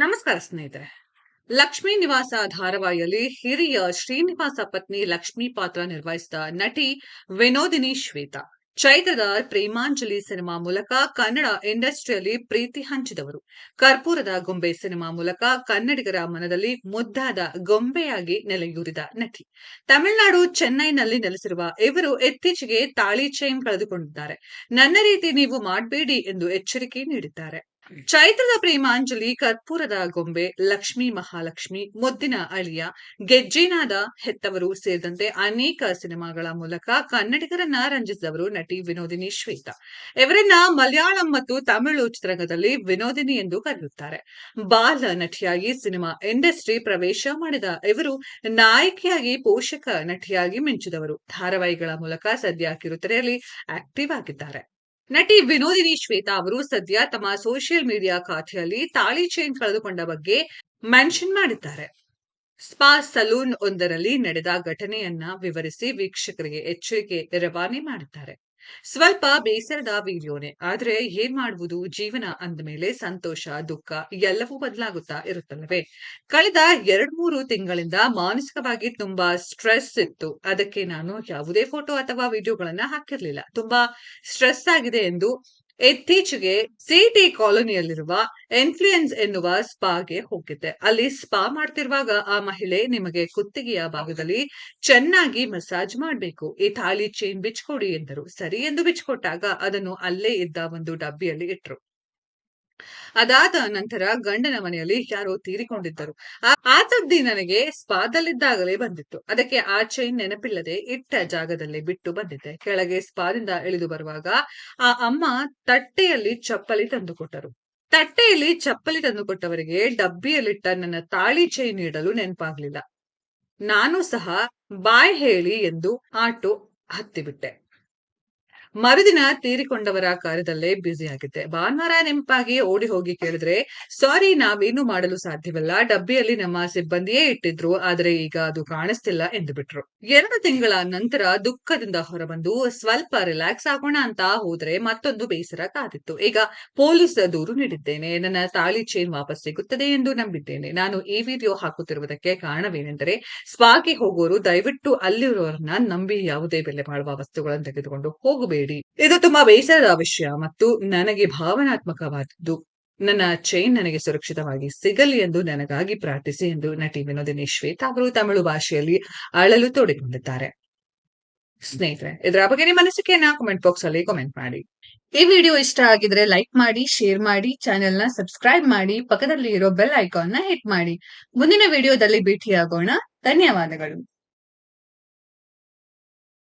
ನಮಸ್ಕಾರ ಸ್ನೇಹಿತರೆ. ಲಕ್ಷ್ಮೀ ನಿವಾಸ ಧಾರಾವಾಹಿಯಲ್ಲಿ ಹಿರಿಯ ಶ್ರೀನಿವಾಸ ಪತ್ನಿ ಲಕ್ಷ್ಮೀ ಪಾತ್ರ ನಿರ್ವಹಿಸಿದ ನಟಿ ವಿನೋದಿನಿ ಶ್ವೇತಾ. ಚೈತ್ರದ ಪ್ರೇಮಾಂಜಲಿ ಸಿನಿಮಾ ಮೂಲಕ ಕನ್ನಡ ಇಂಡಸ್ಟ್ರಿಯಲ್ಲಿ ಪ್ರೀತಿ ಹಂಚಿದವರು. ಕರ್ಪೂರದ ಗೊಂಬೆ ಸಿನಿಮಾ ಮೂಲಕ ಕನ್ನಡಿಗರ ಮನದಲ್ಲಿ ಮುದ್ದಾದ ಗೊಂಬೆಯಾಗಿ ನೆಲೆಯೂರಿದ ನಟಿ. ತಮಿಳುನಾಡು ಚೆನ್ನೈನಲ್ಲಿ ನೆಲೆಸಿರುವ ಇವರು ಇತ್ತೀಚೆಗೆ ತಾಳಿ ಚೈನ್ ಕಳೆದುಕೊಂಡಿದ್ದಾರೆ. ನನ್ನ ರೀತಿ ನೀವು ಮಾಡಬೇಡಿ ಎಂದು ಎಚ್ಚರಿಕೆ ನೀಡಿದ್ದಾರೆ. ಚೈತ್ರದ ಪ್ರೇಮಾಂಜಲಿ, ಕರ್ಪೂರದ ಗೊಂಬೆ, ಲಕ್ಷ್ಮೀ ಮಹಾಲಕ್ಷ್ಮಿ, ಮುದ್ದಿನ ಅಳಿಯ, ಗೆಜ್ಜೆನಾದ ಹೆತ್ತವರು ಸೇರಿದಂತೆ ಅನೇಕ ಸಿನಿಮಾಗಳ ಮೂಲಕ ಕನ್ನಡಿಗರನ್ನ ರಂಜಿಸಿದವರು ನಟಿ ವಿನೋದಿನಿ ಶ್ವೇತಾ. ಇವರನ್ನ ಮಲಯಾಳಂ ಮತ್ತು ತಮಿಳು ಚಿತ್ರರಂಗದಲ್ಲಿ ವಿನೋದಿನಿ ಎಂದು ಕರೆಯುತ್ತಾರೆ. ಬಾಲ ನಟಿಯಾಗಿ ಸಿನಿಮಾ ಇಂಡಸ್ಟ್ರಿ ಪ್ರವೇಶ ಮಾಡಿದ ಇವರು ನಾಯಕಿಯಾಗಿ, ಪೋಷಕ ನಟಿಯಾಗಿ ಮಿಂಚಿದವರು. ಧಾರಾವಾಹಿಗಳ ಮೂಲಕ ಸದ್ಯ ಕಿರುತೆರೆಯಲ್ಲಿ ಆಕ್ಟಿವ್ ಆಗಿದ್ದಾರೆ. ನಟಿ ವಿನೋದಿನಿ ಶ್ವೇತಾ ಅವರು ಸದ್ಯ ತಮ್ಮ ಸೋಷಿಯಲ್ ಮೀಡಿಯಾ ಖಾತೆಯಲ್ಲಿ ತಾಳಿ ಚೈನ್ ಕಳೆದುಕೊಂಡ ಬಗ್ಗೆ ಮೆನ್ಷನ್ ಮಾಡಿದ್ದಾರೆ. ಸ್ಪಾ ಸಲೂನ್ ಒಂದರಲ್ಲಿ ನಡೆದ ಘಟನೆಯನ್ನ ವಿವರಿಸಿ ವೀಕ್ಷಕರಿಗೆ ಎಚ್ಚರಿಕೆ ರವಾನೆ ಮಾಡಿದ್ದಾರೆ. ಸ್ವಲ್ಪ ಬೇಸರದ ವಿಡಿಯೋನೆ, ಆದ್ರೆ ಏನ್ ಮಾಡುವುದು, ಜೀವನ ಅಂದಮೇಲೆ ಸಂತೋಷ, ದುಃಖ ಎಲ್ಲವೂ ಬದಲಾಗುತ್ತಾ ಇರುತ್ತಲ್ಲವೇ. ಕಳೆದ 2-3 ತಿಂಗಳಿಂದ ಮಾನಸಿಕವಾಗಿ ತುಂಬಾ ಸ್ಟ್ರೆಸ್ ಇತ್ತು. ಅದಕ್ಕೆ ನಾನು ಯಾವುದೇ ಫೋಟೋ ಅಥವಾ ವಿಡಿಯೋಗಳನ್ನ ಹಾಕಿರ್ಲಿಲ್ಲ. ತುಂಬಾ ಸ್ಟ್ರೆಸ್ ಆಗಿದೆ ಎಂದು ಇತ್ತೀಚೆಗೆ ಸಿಟಿ ಕಾಲೋನಿಯಲ್ಲಿರುವ ಇನ್ಫ್ಲುಯೆನ್ಸ್ ಎನ್ನುವ ಸ್ಪಾಗೆ ಹೋಗಿದ್ದೆ. ಅಲ್ಲಿ ಸ್ಪಾ ಮಾಡ್ತಿರುವಾಗ ಆ ಮಹಿಳೆ, ನಿಮಗೆ ಕುತ್ತಿಗೆಯ ಭಾಗದಲ್ಲಿ ಚೆನ್ನಾಗಿ ಮಸಾಜ್ ಮಾಡಬೇಕು, ಈ ತಾಳಿ ಚೈನ್ ಬಿಚ್ಕೊಡಿ ಎಂದರು. ಸರಿ ಎಂದು ಬಿಚ್ಕೊಟ್ಟಾಗ ಅದನ್ನು ಅಲ್ಲೇ ಇದ್ದ ಒಂದು ಡಬ್ಬಿಯಲ್ಲಿ ಇಟ್ರು. ಅದಾದ ನಂತರ ಗಂಡನ ಮನೆಯಲ್ಲಿ ಯಾರೋ ತೀರಿಕೊಂಡಿದ್ದರು. ಆ ಸುದ್ದಿ ನನಗೆ ಸ್ಪಾದಲ್ಲಿದ್ದಾಗಲೇ ಬಂದಿತ್ತು. ಅದಕ್ಕೆ ಆ ಚೈನ್ ನೆನಪಿಲ್ಲದೆ ಇಟ್ಟ ಜಾಗದಲ್ಲೇ ಬಿಟ್ಟು ಬಂದಿದ್ದೆ. ಕೆಳಗೆ ಸ್ಪಾದಿಂದ ಇಳಿದು ಬರುವಾಗ ಆ ಅಮ್ಮ ತಟ್ಟೆಯಲ್ಲಿ ಚಪ್ಪಲಿ ತಂದುಕೊಟ್ಟರು. ತಟ್ಟೆಯಲ್ಲಿ ಚಪ್ಪಲಿ ತಂದುಕೊಟ್ಟವರಿಗೆ ಡಬ್ಬಿಯಲ್ಲಿಟ್ಟ ನನ್ನ ತಾಳಿ ಚೈನ್ ನೀಡಲು ನೆನಪಾಗ್ಲಿಲ್ಲ. ನಾನು ಸಹ ಬಾಯ್ ಹೇಳಿ ಎಂದು ಆಟೋ ಹತ್ತಿಬಿಟ್ಟೆ. ಮರುದಿನ ತೀರಿಕೊಂಡವರ ಕಾರ್ಯದಲ್ಲೇ ಬ್ಯುಸಿಯಾಗಿದ್ದೆ. ಭಾನುವಾರ ನೆನಪಾಗಿ ಓಡಿ ಹೋಗಿ ಕೇಳಿದ್ರೆ, ಸಾರಿ, ನಾವೇನು ಮಾಡಲು ಸಾಧ್ಯವಿಲ್ಲ, ಡಬ್ಬಿಯಲ್ಲಿ ನಮ್ಮ ಸಿಬ್ಬಂದಿಯೇ ಇಟ್ಟಿದ್ರು, ಆದರೆ ಈಗ ಅದು ಕಾಣಿಸ್ತಿಲ್ಲ ಎಂದು ಬಿಟ್ರು. 2 ತಿಂಗಳ ನಂತರ ದುಃಖದಿಂದ ಹೊರಬಂದು ಸ್ವಲ್ಪ ರಿಲ್ಯಾಕ್ಸ್ ಆಗೋಣ ಅಂತ ಹೋದ್ರೆ ಮತ್ತೊಂದು ಬೇಸರ ಕಾದಿತ್ತು. ಈಗ ಪೊಲೀಸ್ ದೂರು ನೀಡಿದ್ದೇನೆ. ನನ್ನ ತಾಳಿ ಚೈನ್ ವಾಪಸ್ ಸಿಗುತ್ತದೆ ಎಂದು ನಂಬಿದ್ದೇನೆ. ನಾನು ಈ ವಿಡಿಯೋ ಹಾಕುತ್ತಿರುವುದಕ್ಕೆ ಕಾರಣವೇನೆಂದರೆ, ಸ್ಪಾಗೆ ಹೋಗೋರು ದಯವಿಟ್ಟು ಅಲ್ಲಿರುವವರನ್ನ ನಂಬಿ ಯಾವುದೇ ಬೆಲೆ ಬಾಳುವ ವಸ್ತುಗಳನ್ನು ತೆಗೆದುಕೊಂಡು ಹೋಗಬೇಡಿ. ಇದು ತುಂಬಾ ಬೇಸರದ ವಿಷಯ ಮತ್ತು ನನಗೆ ಭಾವನಾತ್ಮಕವಾದದ್ದು. ನನ್ನ ಚೈನ್ ನನಗೆ ಸುರಕ್ಷಿತವಾಗಿ ಸಿಗಲಿ ಎಂದು ನನಗಾಗಿ ಪ್ರಾರ್ಥಿಸಿ ಎಂದು ನಟಿ ವಿನೋದಿನಿ ಶ್ವೇತಾ ಅವರು ತಮಿಳು ಭಾಷೆಯಲ್ಲಿ ಅಳಲು ತೋಡಿಕೊಂಡಿದ್ದಾರೆ. ಸ್ನೇಹಿತರೆ, ಇದರ ಬಗ್ಗೆ ನಿಮ್ಮ ಅನಿಸಿಕೆಯನ್ನ ಕಾಮೆಂಟ್ ಬಾಕ್ಸ್ ಅಲ್ಲಿ ಕಾಮೆಂಟ್ ಮಾಡಿ. ಈ ವಿಡಿಯೋ ಇಷ್ಟ ಆಗಿದ್ರೆ ಲೈಕ್ ಮಾಡಿ, ಶೇರ್ ಮಾಡಿ, ಚಾನೆಲ್ ನ ಸಬ್ಸ್ಕ್ರೈಬ್ ಮಾಡಿ, ಪಕ್ಕದಲ್ಲಿ ಇರೋ ಬೆಲ್ ಐಕಾನ್ ನ ಹಿಟ್ ಮಾಡಿ. ಮುಂದಿನ ವಿಡಿಯೋದಲ್ಲಿ ಭೇಟಿಯಾಗೋಣ. ಧನ್ಯವಾದಗಳು.